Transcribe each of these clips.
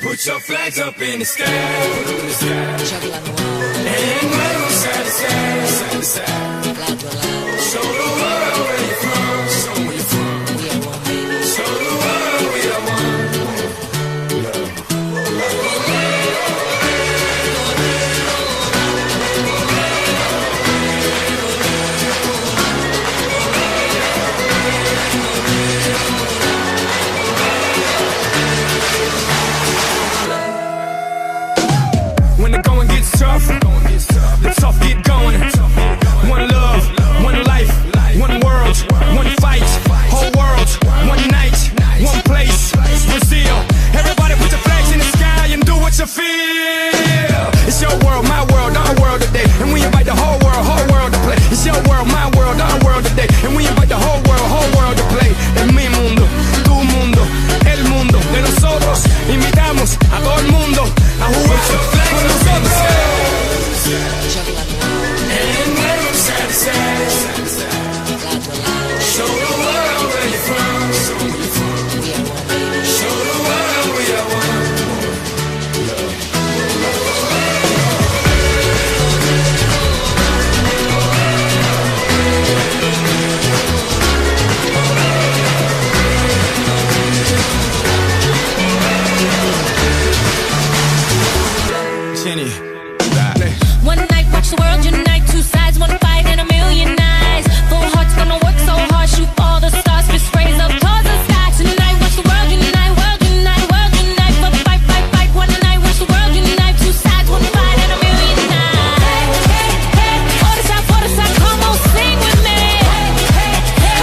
Put your flags up in the sky, put 'em in the sky. And wave 'em side to side, side to side. Show the world where you're from, show 'em where you're from. Show the world we are one. When the going gets tough, the tough get going. One love, one life, one world, one fight. Whole world, one night, one place. Brazil, everybody put your flags in the sky and do what you feel. It's your world, my world, our world today, and we invite the whole world to play. It's your world, my world, our world today, and we invite the whole world to play. Es mi mundo, tu mundo, el mundo de nosotros. Invitamos a todo el mundo a jugar con nosotros. And wave 'em side to side, side to side. Show the world where you're from, show 'em where you're from. Show the world we are one. Jenny, dale. One night, watch the world unite. Two sides, one fight, and a million eyes. Full hearts gonna work so hard, shoot all the stars, fist raise up towards the sky. Tonight, watch the world unite, world unite, world unite. For the fight, fight, fight. One night, watch the world unite. Two sides, one fight, and a million eyes. Hey, hey, forza, come on, sing with me.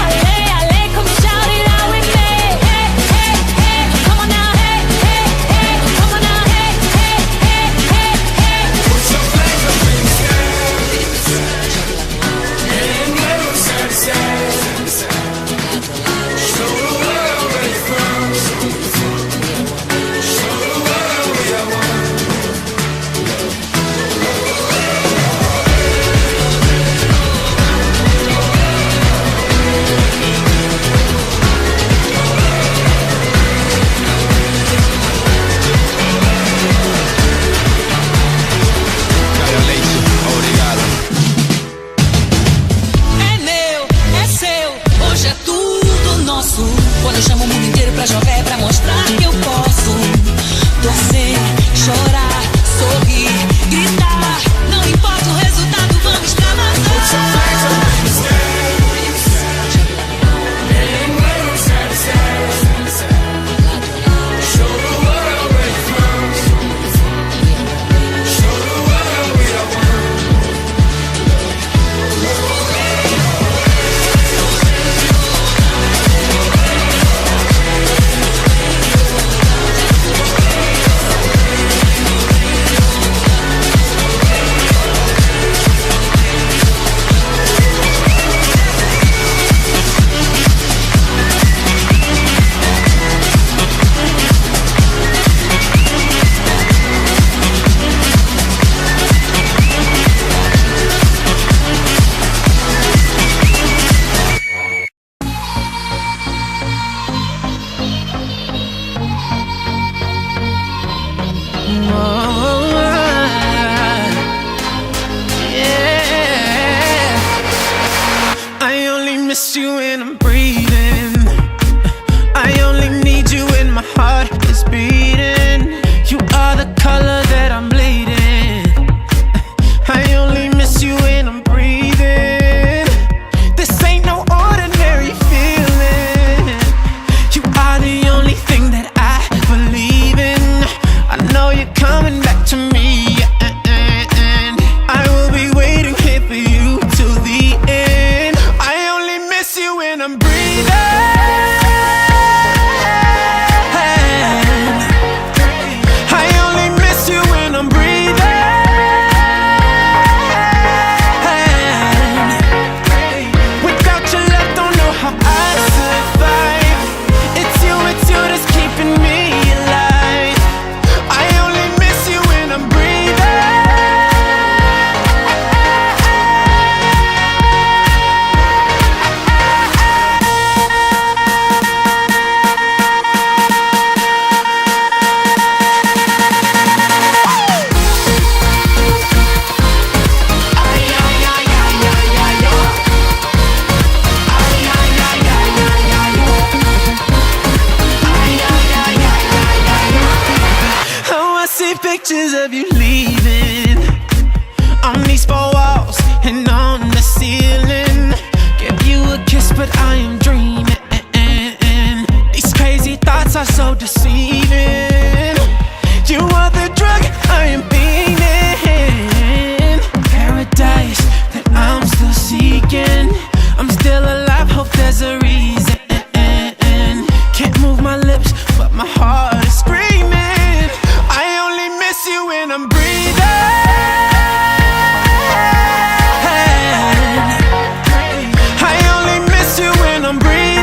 Ale, ale, come shout it out with me. Hey, hey, hey, come on now. Hey, hey, hey, come on now. Hey, hey, hey, hey, hey. Put your flags up in the sky. And wave 'em side to side, side to side. Show the world where you're from, show 'em where you're from. Show the world we are one. É meu, é seu, hoje é tudo nosso. Quando eu chamo o mundo inteiro pra jogar é pra mostrar que eu posso. Torcer, chorar, sorrir, gritar. Não importa o resultado, vamos extravasar. And wave 'em side to side, side to side. Show the world where you're from, show 'em where you're from. Show the world we are one. I only miss you when I'm breathing. I only need you when my heart is beating. You are the color that I'm bleeding. I only miss you when I'm breathing. This ain't no ordinary feeling. You are the only thing that I believe in. I know you're coming back to me, and I will be waiting here for you till the end. I only miss you when I'm pictures of you leaving on these four walls and on the ceiling. Give you a kiss, but I am dreaming. These crazy thoughts are so deceiving. You are the drug I am feeling. Paradise that I'm still seeking. I'm still alive, hope there's a reason. Can't move my lips, but my heart is screaming. I only miss you when I'm breathing. I only miss you when I'm breathing.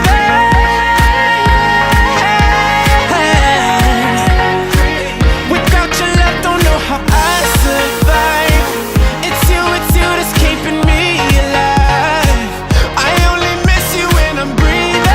Without your love, don't know how I survive. It's you that's keeping me alive. I only miss you when I'm breathing.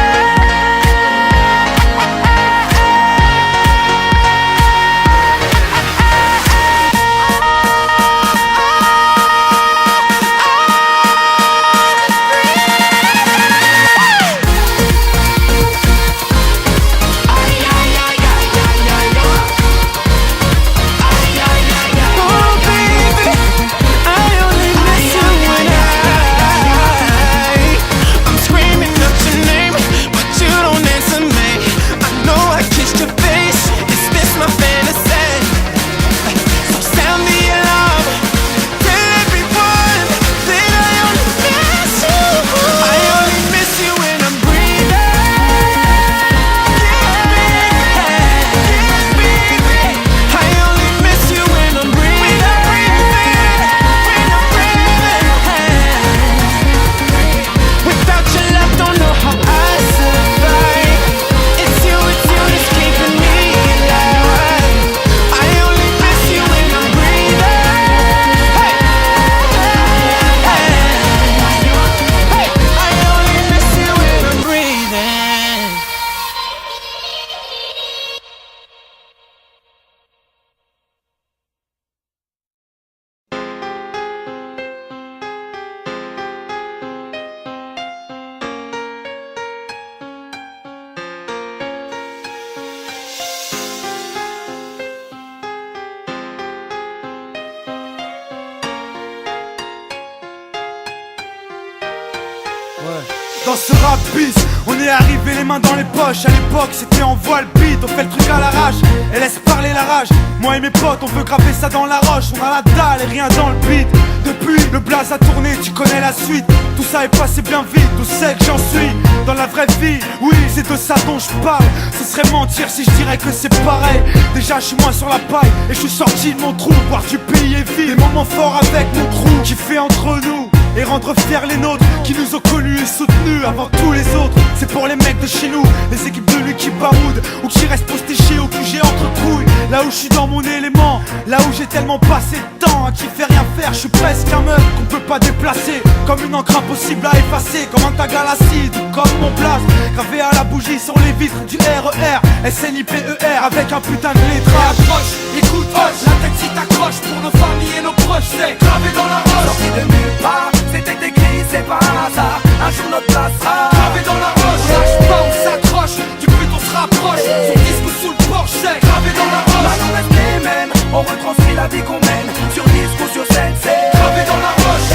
Dans ce rap bis, on est arrivé les mains dans les poches. À l'époque c'était en voile beat, on fait le truc à l'arrache et laisse parler la rage. Moi et mes potes on veut graver ça dans la roche. On a la dalle et rien dans le beat. Depuis le blaze a tourné, tu connais la suite. Tout ça est passé bien vite, où c'est que j'en suis dans la vraie vie, oui c'est de ça dont je parle. Ce serait mentir si je dirais que c'est pareil. Déjà je suis moins sur la paille et je suis sorti de mon trou. Voir du pays est vide, des moments forts avec mon crew qui fait entre nous et rendre fiers les nôtres qui nous ont connus et soutenus avant tous les autres. C'est pour les mecs de chez nous, les équipes de l'équipe Baroud, ou qui restent postés chez au QG entre couilles. Là où je suis dans mon élément, là où j'ai tellement passé de temps à qui fait rien faire. Je suis presque un meuf qu'on peut pas déplacer, comme une encre impossible à effacer, comme un tag à l'acide ou comme mon place gravé à la bougie sur les vitres du RER SNIPER avec un putain de lettrage. Approche, écoute, hoche, la tête si t'accroche. Pour nos familles et nos proches, c'est gravé dans la roche. Sorti de nulle part, c'était écrit, c'est pas un hasard. Un jour notre place sera gravé dans la roche. On lâche pas, on s'accroche, du but on se rapproche. Son disque sous le porche, c'est gravé dans la roche. Maintenant reste les mêmes, on retranscrit la vie qu'on mène. Sur disque ou sur scène, c'est gravé dans la roche.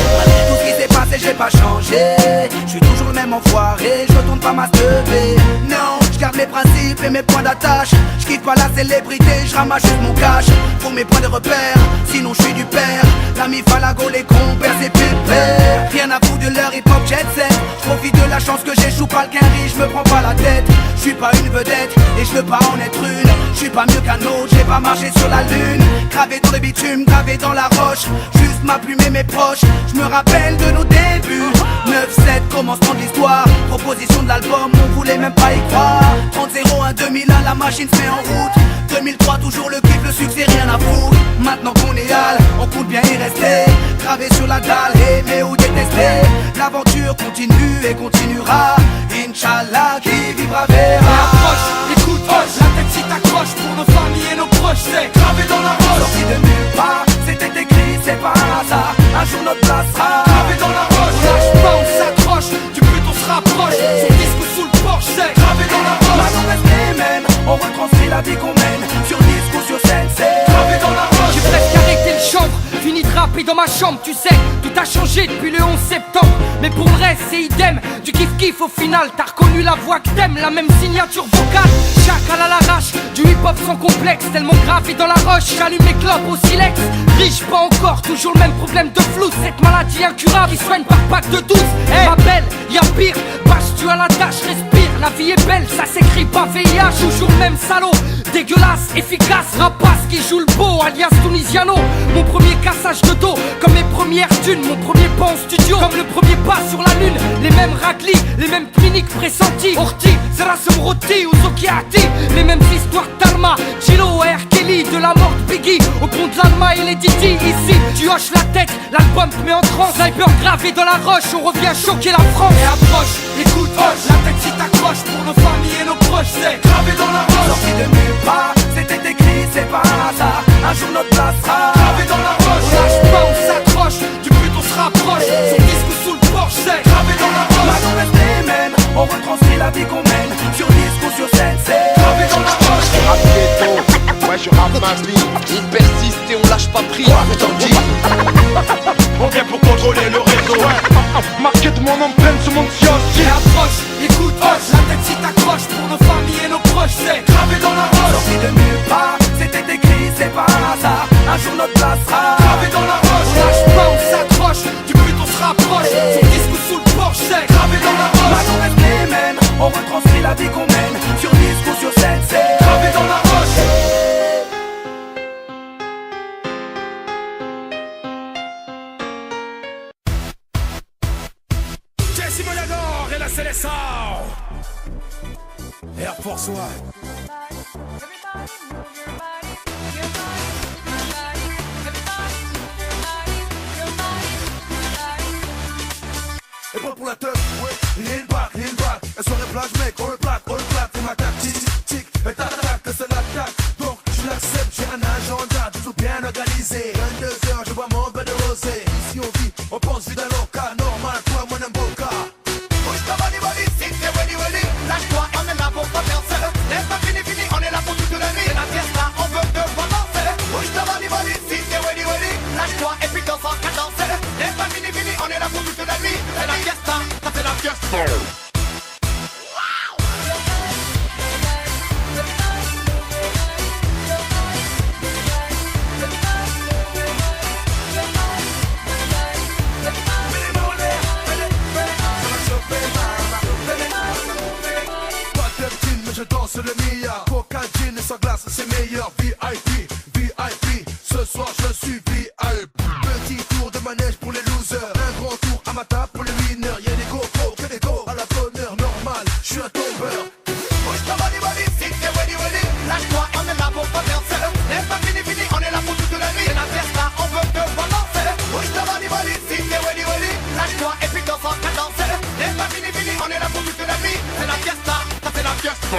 tout ce qui s'est passé, j'ai pas changé. Je suis toujours le même enfoiré, je retourne pas ma teubée. Non, je garde mes principes et mes points d'attache. Je quitte pas la célébrité, je ramasse juste mon cash pour mes points de repère, sinon je suis du père. L'ami Falago, les compères, c'est pépère. Rien à foutre de leur hip-hop jet set. Je profite de la chance que j'échoue pas le quinri, je me prends pas la tête. Je suis pas une vedette et je veux pas en être une. Je suis pas mieux qu'un autre, j'ai pas marché sur la lune. Gravé dans le bitume, gravé dans la roche. Juste ma plume et mes proches, je me rappelle de nos débuts. 9-7, commencement de l'histoire. Proposition de l'album, on voulait même pas y croire. 30-01, 2001, la machine se met en route. 2003, toujours le kiff, le succès, rien à foutre. Maintenant qu'on est hal, on compte bien y rester. Gravé sur la dalle, aimer ou détester. L'aventure continue et continuera. Inch'Allah, qui vivra verra. Approche, écoute, hoche, la tête si t'accroche. Pour nos familles et nos proches, c'est gravé dans la roche. Sorti de nulle part, c'était écrit, c'est pas un hasard. Un jour notre place sera gravé dans la roche. On lâche pas, on s'accroche, du but on se rapproche. Son disque sous le porche, c'est gravé dans la roche. Maintenant reste les mêmes, on retranscrit la vie qu'on mène. Sur disque ou sur scène, c'est gravé dans la roche. et dans ma chambre, tu sais, tout a changé depuis le 11 septembre. Mais pour le reste, c'est idem, du kiff-kiff au final. T'as reconnu la voix que t'aimes, la même signature vocale. Chacal à l'arrache, du hip-hop sans complexe. Tellement gravé dans la roche, j'allume mes clopes au silex. Riche, pas encore, toujours le même problème de flou. Cette maladie incurable qui soigne par pack de 12. Hey, ma belle, y'a pire, bâche tu à la tâche, respire. La vie est belle, ça s'écrit pas VIH. Toujours le même salaud, dégueulasse, efficace. Rapace qui joue le beau, alias Tunisiano. Mon premier cassage de dos, comme mes premières thunes. Mon premier pas en studio, comme le premier pas sur la lune. Les mêmes raclis, les mêmes cliniques pressentis. Orti, Zerasum Roti ou Zokiati. Les mêmes histoires d'Alma, Chilo et R. Kelly. De la mort de Biggie, au pont de l'Alma et les Didi. Ici, tu hoches la tête, l'album te met en transe. Sniper gravé dans la roche, on revient choquer la France. Et approche, écoute, hoche, la tête si t'accroches. Pour nos familles et nos proches, c'est gravé dans la roche. Sorti de nulle part, c'était écrit, c'est pas un hasard. Un jour notre place sera gravé dans la roche. On lâche pas, on s'accroche, du but on se rapproche. Son disque sous le porche, c'est gravé dans la roche. Maintenant reste les mêmes, on retranscrit la vie qu'on mène. Sur disque ou sur scène, c'est gravé dans la roche. Je rappe ghetto, ouais je rappe ma vie. On persiste et on lâche pas prise. On vient pour contrôler le réseau. Marqué de mon empreinte sur mon kiosque. Et approche, écoute, hoche, la tête si t'accroches. Pour nos familles et nos proches, c'est gravé dans la roche. Sorti de nulle part, c'était écrit, c'est pas un hasard. Un jour notre place sera gravé dans la roche. On lâche pas, on s'accroche, du but on se rapproche. Son disque sous le porche, c'est gravé dans la roche. Maintenant reste les mêmes, on retranscrit la vie qu'on mène. Sur disque ou sur scène, c'est gravé dans la roche. Jesse Moyador et la Célestin Air Force One. Et bon pour la teuf, ouais, lean back, elle se replace mec, on le plaque, c'est ma tactique, tic, et tac, c'est l'attaque. Donc je l'accepte, j'ai un agenda, toujours bien organisé. 22h, je bois mon verre de rosé. Ici on vit, on pense vie d'un local, normal, toi, mon emboca. Bouge ta body, body, si t'es ready, ready. Lâche-toi, on est là pour pas percer. N'est pas fini, on est là pour toute la nuit. C'est la fiesta, on veut te voir danser. Bouge ta body, body, si t'es ready, ready. Lâche-toi et puis danse en cadence. N'est pas fini, on est là pour toute la nuit. C'est la fiesta, ça c'est la fiesta. Je danse le Mia, Coca, gin et sans glace, c'est meilleur. VIP, ce soir je suis VIP. Petit tour de manège pour les losers, un grand tour à ma table pour les winners. Y'a des go-go, que des go, à la bonne heure, normal, je suis un tombeur. Bouge ta body, body, si t'es ready, ready. Lâche-toi, on est là pour pas percer. N'est pas fini, on est là pour toute la nuit. C'est la fiesta, on veut te voir danser. Bouge ta body, body, si t'es ready, ready. Lâche-toi et puis danse en cadence. N'est pas fini, on est là pour toute la nuit. C'est la fiesta, ça c'est la fiesta.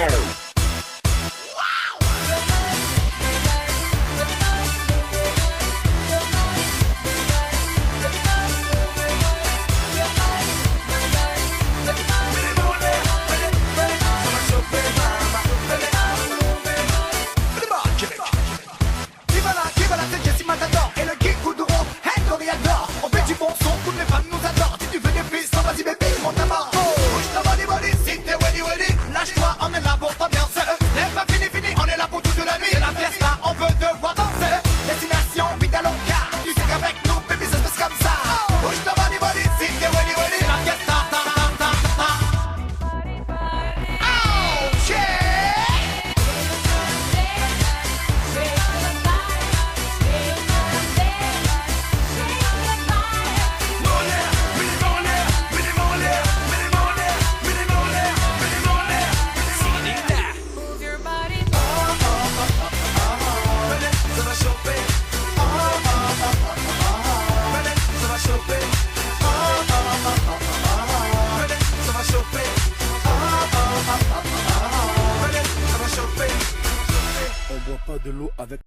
de l'eau avec...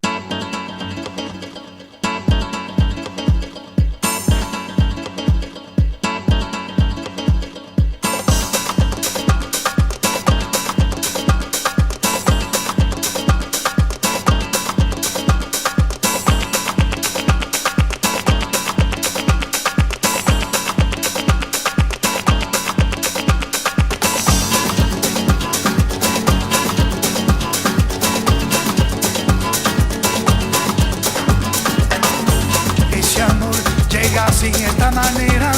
así, esta manera,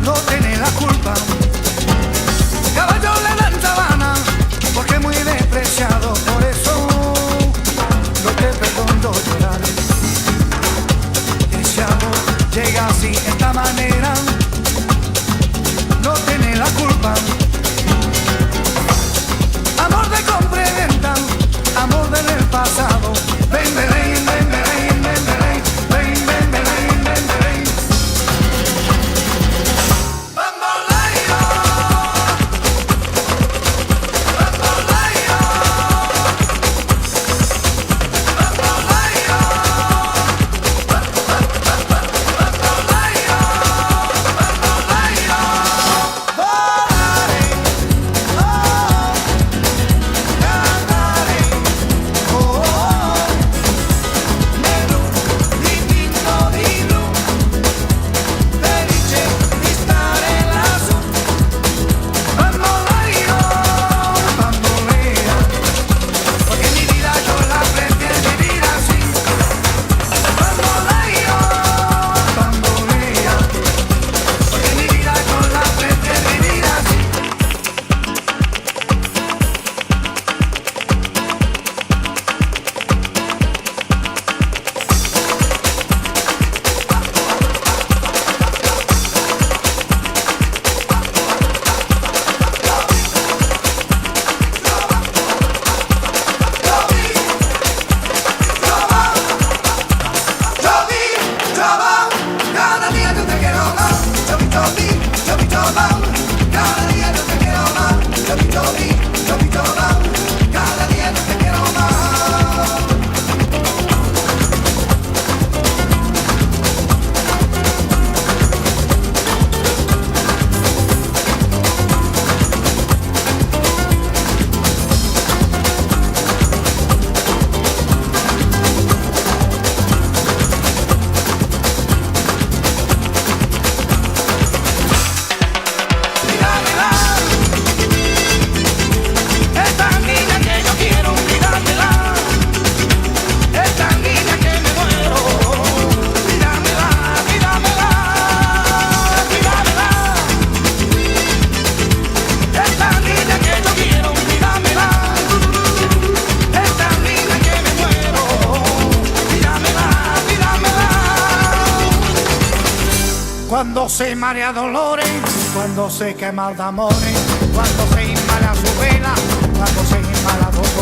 no tiene la culpa. Caballo le dan sabana, porque es muy despreciado, por eso no te perdono llorar. Ese amor llega así, esta manera, no tiene la culpa. Amor de compra y venta, amor del pasado. Ven, ven, ven, ven, ven, ven, ven, ven, ven, ven, ven, ven. Bamboleo, bamboleo, Cuando se marea dolores, cuando se quema de amores, cuando se inmala su vela, cuando se inmala dolores.